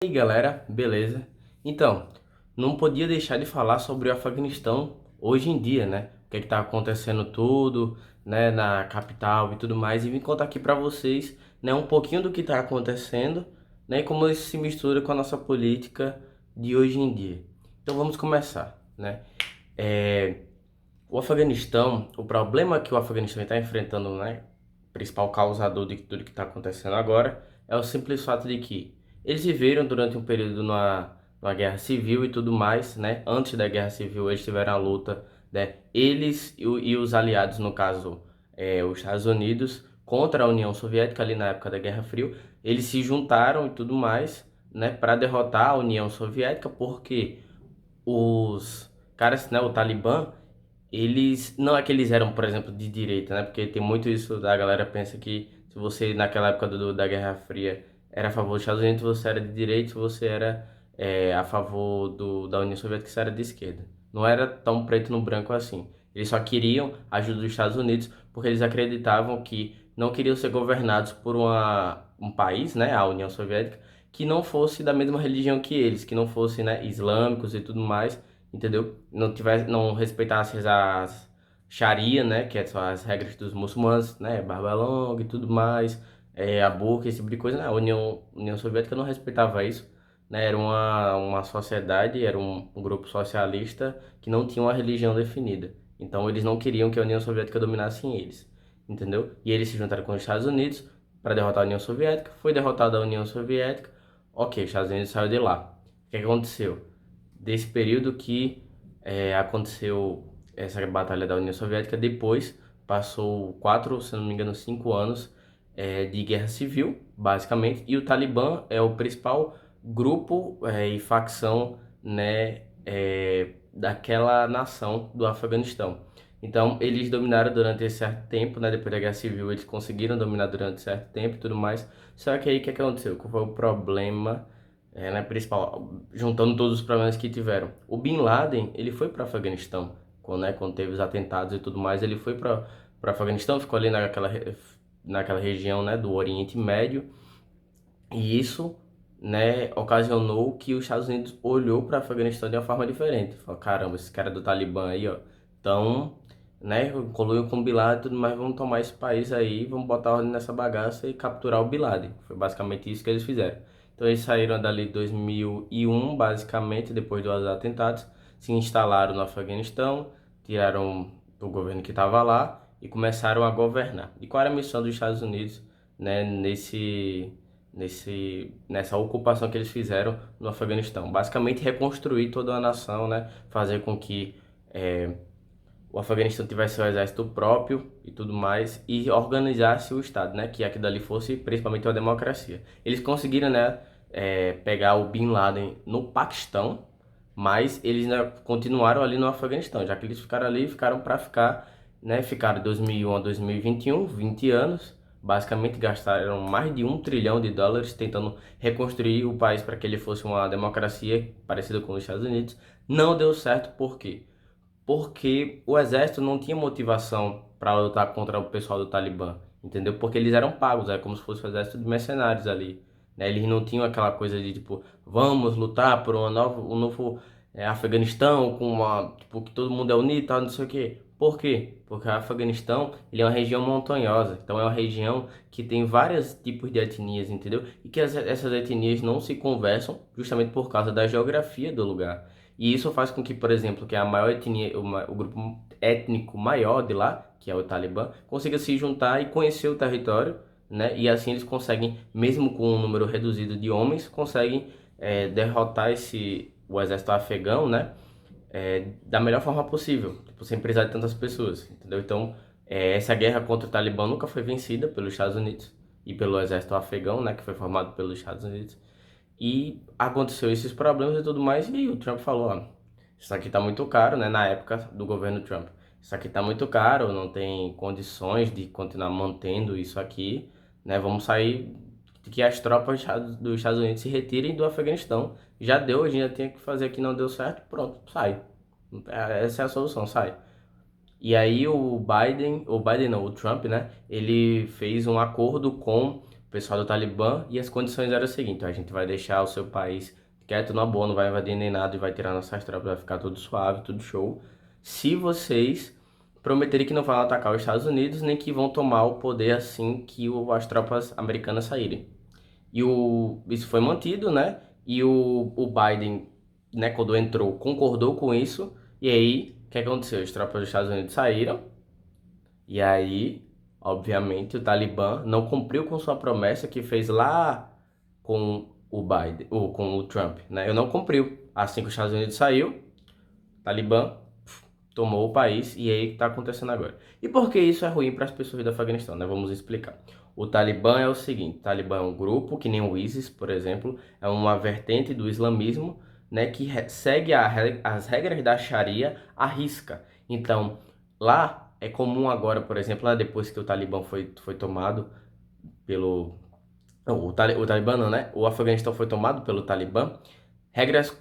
E aí galera, beleza? Então, não podia deixar de falar sobre o Afeganistão hoje em dia, né? O que é que tá acontecendo tudo, né, na capital e tudo mais, e vim contar aqui pra vocês, né, um pouquinho do que tá acontecendo, né, e como isso se mistura com a nossa política de hoje em dia. Então vamos começar, né? É, o Afeganistão, o problema que o Afeganistão está enfrentando, né, principal causador de tudo que está acontecendo agora, é o simples fato de que eles viveram durante um período numa guerra civil e tudo mais, né? Antes da guerra civil, eles tiveram a luta, né? Eles e os aliados, no caso, os Estados Unidos, contra a União Soviética, ali na época da Guerra Fria, eles se juntaram e tudo mais, né, para derrotar a União Soviética, porque os caras, né, o Talibã, eles não é que eles eram, por exemplo, de direita, né? Porque tem muito isso da galera pensa que se você naquela época da Guerra Fria era a favor dos Estados Unidos, você era de direita, se você era a favor da União Soviética, você era de esquerda. Não era tão preto no branco assim. Eles só queriam a ajuda dos Estados Unidos porque eles acreditavam que não queriam ser governados por um país, né, a União Soviética, que não fosse da mesma religião que eles, que não fosse, né, islâmicos e tudo mais, entendeu? Não respeitasse as Sharia, né, que são as regras dos muçulmanos, né, barba longa e tudo mais, a burca, esse tipo de coisa, né? A União Soviética não respeitava isso, né? Era uma sociedade, era um grupo socialista que não tinha uma religião definida. Então eles não queriam que a União Soviética dominasse eles, entendeu? E eles se juntaram com os Estados Unidos para derrotar a União Soviética. Foi derrotada a União Soviética. Ok, os Estados Unidos saiu de lá. O que aconteceu? Desse período que aconteceu essa batalha da União Soviética, depois passou 4, se não me engano, 5 anos de guerra civil, basicamente, e o Talibã é o principal grupo e facção, né, daquela nação do Afeganistão. Então, eles dominaram durante esse certo tempo, né? Depois da Guerra Civil, eles conseguiram dominar durante certo tempo e tudo mais. Só que aí, o que aconteceu? Qual foi o problema, né, principal? Juntando todos os problemas que tiveram. O Bin Laden, ele foi para o Afeganistão, quando teve os atentados e tudo mais, ele foi para o Afeganistão, ficou ali naquela região, né, do Oriente Médio, e isso, né, ocasionou que os Estados Unidos olhou para o Afeganistão de uma forma diferente. Falou, caramba, esse cara do Talibã aí, ó, então, né, coluiu com o Bin Laden e tudo mais, vamos tomar esse país aí, vamos botar ordem nessa bagaça e capturar o Bin Laden. Foi basicamente isso que eles fizeram. Então eles saíram dali em 2001, basicamente, depois dos atentados, se instalaram no Afeganistão, tiraram o governo que estava lá e começaram a governar. E qual era a missão dos Estados Unidos, né, nessa ocupação que eles fizeram no Afeganistão? Basicamente reconstruir toda a nação, né, fazer com que o Afeganistão tivesse seu exército próprio e tudo mais, e organizasse o Estado, né? Que aquilo ali fosse principalmente uma democracia. Eles conseguiram, né, pegar o Bin Laden no Paquistão, mas eles, né, continuaram ali no Afeganistão, já que eles ficaram ali, ficaram para ficar, né? Ficaram de 2001 a 2021, 20 anos. Basicamente gastaram mais de US$ 1 trilhão tentando reconstruir o país para que ele fosse uma democracia parecida com os Estados Unidos. Não deu certo, por quê? Porque o exército não tinha motivação para lutar contra o pessoal do Talibã, entendeu? Porque eles eram pagos, era como se fosse um exército de mercenários ali, né? Eles não tinham aquela coisa de tipo, vamos lutar por um novo Afeganistão com tipo, que todo mundo é unido e tal, não sei o quê. Por quê? Porque o Afeganistão, ele é uma região montanhosa, então é uma região que tem vários tipos de etnias, entendeu? E que essas etnias não se conversam justamente por causa da geografia do lugar. E isso faz com que, por exemplo, que a maior etnia, o grupo étnico maior de lá, que é o Talibã, consiga se juntar e conhecer o território, né? E assim eles conseguem, mesmo com um número reduzido de homens, conseguem derrotar o exército afegão, né? Da melhor forma possível, tipo, sem precisar de tantas pessoas, entendeu? Então, essa guerra contra o Talibã nunca foi vencida pelos Estados Unidos e pelo exército afegão, né? Que foi formado pelos Estados Unidos. E aconteceu esses problemas e tudo mais, e aí o Trump falou, ó, isso aqui tá muito caro, né, na época do governo Trump. Isso aqui tá muito caro, não tem condições de continuar mantendo isso aqui, né? Vamos sair de que as tropas dos Estados Unidos se retirem do Afeganistão. Já deu, a gente já tinha que fazer aqui, não deu certo, pronto, sai. Essa é a solução, sai. E aí o Biden não, o Trump, né? Ele fez um acordo com pessoal do Talibã, e as condições eram o seguinte: a gente vai deixar o seu país quieto, na boa, não vai invadir nem nada e vai tirar nossas tropas, vai ficar tudo suave, tudo show, se vocês prometerem que não vão atacar os Estados Unidos, nem que vão tomar o poder assim que as tropas americanas saírem. Isso foi mantido, né? E o Biden, né, quando entrou, concordou com isso. E aí, o que aconteceu? As tropas dos Estados Unidos saíram. E aí, obviamente, o Talibã não cumpriu com sua promessa que fez lá com o Biden, ou com o Trump, né? Eu não cumpriu. Assim que os Estados Unidos saiu, o Talibã tomou o país e aí o que está acontecendo agora. E por que isso é ruim para as pessoas do Afeganistão, né? Vamos explicar. O Talibã é o seguinte: o Talibã é um grupo que nem o ISIS, por exemplo, é uma vertente do islamismo, né, que segue as regras da Sharia à risca. Então, lá é comum agora, por exemplo, lá depois que o Talibã foi tomado pelo não, o Talibã não, né? O Afeganistão foi tomado pelo Talibã. Regras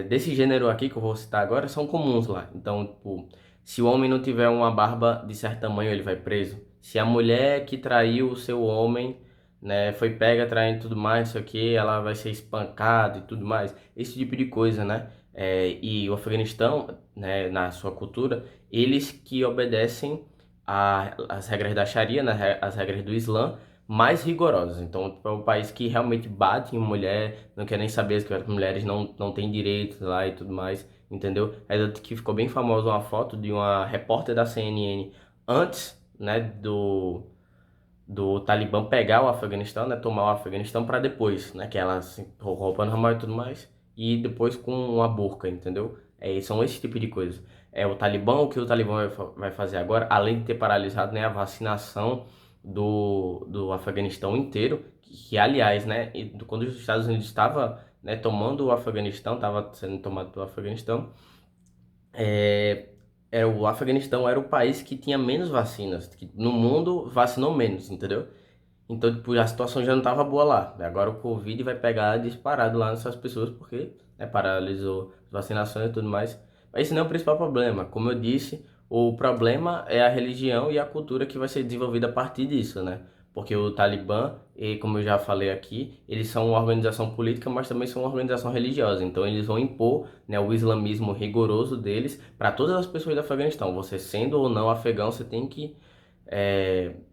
desse gênero aqui que eu vou citar agora são comuns lá. Então, tipo, se o homem não tiver uma barba de certo tamanho, ele vai preso. Se a mulher que traiu o seu homem, né, foi pega traindo e tudo mais, isso aqui, ela vai ser espancada e tudo mais. Esse tipo de coisa, né? E o Afeganistão, né, na sua cultura, eles que obedecem as regras da Sharia, né, as regras do Islã, mais rigorosas. Então, tipo, é um país que realmente bate em mulher, não quer nem saber que as mulheres não têm direitos lá e tudo mais, entendeu? É tanto que ficou bem famosa uma foto de uma repórter da CNN antes, né, do Talibã pegar o Afeganistão, né, tomar o Afeganistão para depois, né, que ela assim, com roupa normal e tudo mais, e depois com uma burca, entendeu? São esse tipo de coisa. O Talibã, o que o Talibã vai fazer agora, além de ter paralisado, né, a vacinação do Afeganistão inteiro, aliás, né, quando os Estados Unidos estava, né, tomando o Afeganistão, estava sendo tomado pelo Afeganistão, o Afeganistão era o país que tinha menos vacinas, que no mundo vacinou menos, entendeu? Então, tipo, a situação já não estava boa lá. Agora o Covid vai pegar disparado lá nessas pessoas porque, né, paralisou as vacinações e tudo mais. Mas esse não é o principal problema. Como eu disse, o problema é a religião e a cultura que vai ser desenvolvida a partir disso, né? Porque o Talibã, e como eu já falei aqui, eles são uma organização política, mas também são uma organização religiosa. Então eles vão impor, né, o islamismo rigoroso deles para todas as pessoas do Afeganistão. Você sendo ou não afegão, você tem que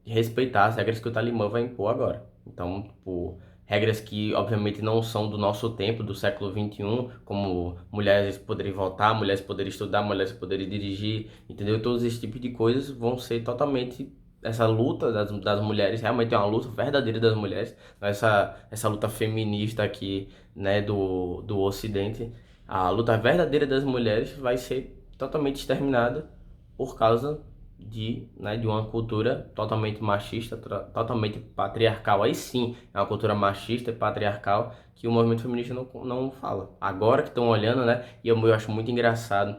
respeitar as regras que o Talibã vai impor agora. Então, tipo, regras que obviamente não são do nosso tempo, do século XXI, como mulheres poderem votar, mulheres poderem estudar, mulheres poderem dirigir, entendeu? Todos esses tipos de coisas vão ser totalmente essa luta das mulheres, realmente é uma luta verdadeira das mulheres, não é essa luta feminista aqui, né, do Ocidente. A luta verdadeira das mulheres vai ser totalmente exterminada por causa de uma cultura totalmente machista, totalmente patriarcal. Aí sim, é uma cultura machista e patriarcal que o movimento feminista não fala. Agora que estão olhando, né? E eu acho muito engraçado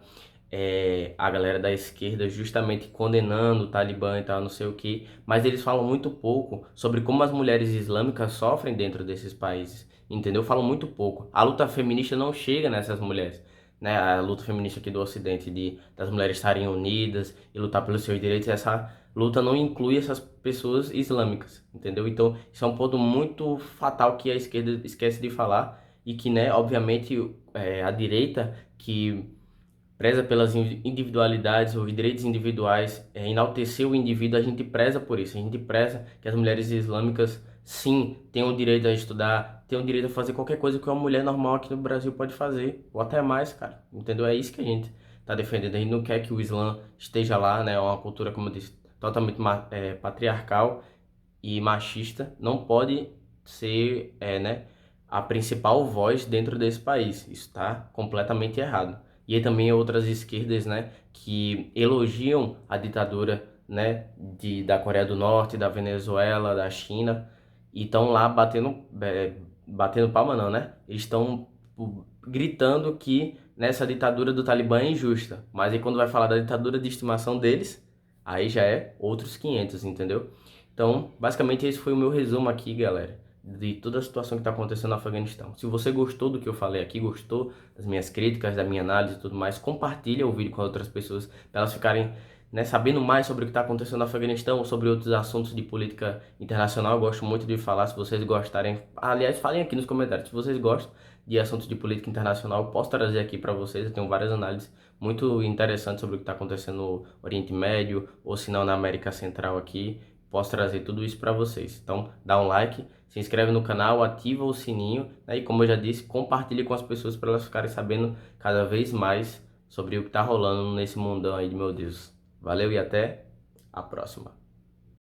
a galera da esquerda justamente condenando o Talibã e tal, não sei o que, mas eles falam muito pouco sobre como as mulheres islâmicas sofrem dentro desses países, entendeu? Falam muito pouco. A luta feminista não chega nessas mulheres, né? A luta feminista aqui do Ocidente das mulheres estarem unidas e lutar pelos seus direitos, essa luta não inclui essas pessoas islâmicas, entendeu? Então, isso é um ponto muito fatal que a esquerda esquece de falar e que, né, obviamente, a direita que preza pelas individualidades, os direitos individuais, enaltecer o indivíduo, a gente preza por isso, a gente preza que as mulheres islâmicas, sim, tenham o direito a estudar, tenham o direito a fazer qualquer coisa que uma mulher normal aqui no Brasil pode fazer, ou até mais, cara, entendeu? É isso que a gente tá defendendo, a gente não quer que o Islã esteja lá, né, é uma cultura, como eu disse, totalmente patriarcal e machista, não pode ser, né, a principal voz dentro desse país, isso está completamente errado. E aí também outras esquerdas, né, que elogiam a ditadura, né, da Coreia do Norte, da Venezuela, da China, e estão lá batendo palma não, né? Eles estão gritando que nessa ditadura do Talibã é injusta. Mas aí quando vai falar da ditadura de estimação deles, aí já é outros 500, entendeu? Então, basicamente esse foi o meu resumo aqui, galera, de toda a situação que está acontecendo no Afeganistão. Se você gostou do que eu falei aqui, gostou das minhas críticas, da minha análise e tudo mais, compartilha o vídeo com outras pessoas, para elas ficarem, né, sabendo mais sobre o que está acontecendo no Afeganistão, sobre outros assuntos de política internacional. Eu gosto muito de falar, se vocês gostarem. Aliás, falem aqui nos comentários se vocês gostam de assuntos de política internacional. Eu posso trazer aqui para vocês. Eu tenho várias análises muito interessantes sobre o que está acontecendo no Oriente Médio, ou se não na América Central aqui. Posso trazer tudo isso para vocês. Então, dá um like, se inscreve no canal, ativa o sininho, né? E como eu já disse, compartilhe com as pessoas para elas ficarem sabendo cada vez mais sobre o que está rolando nesse mundão aí de meu Deus. Valeu e até a próxima.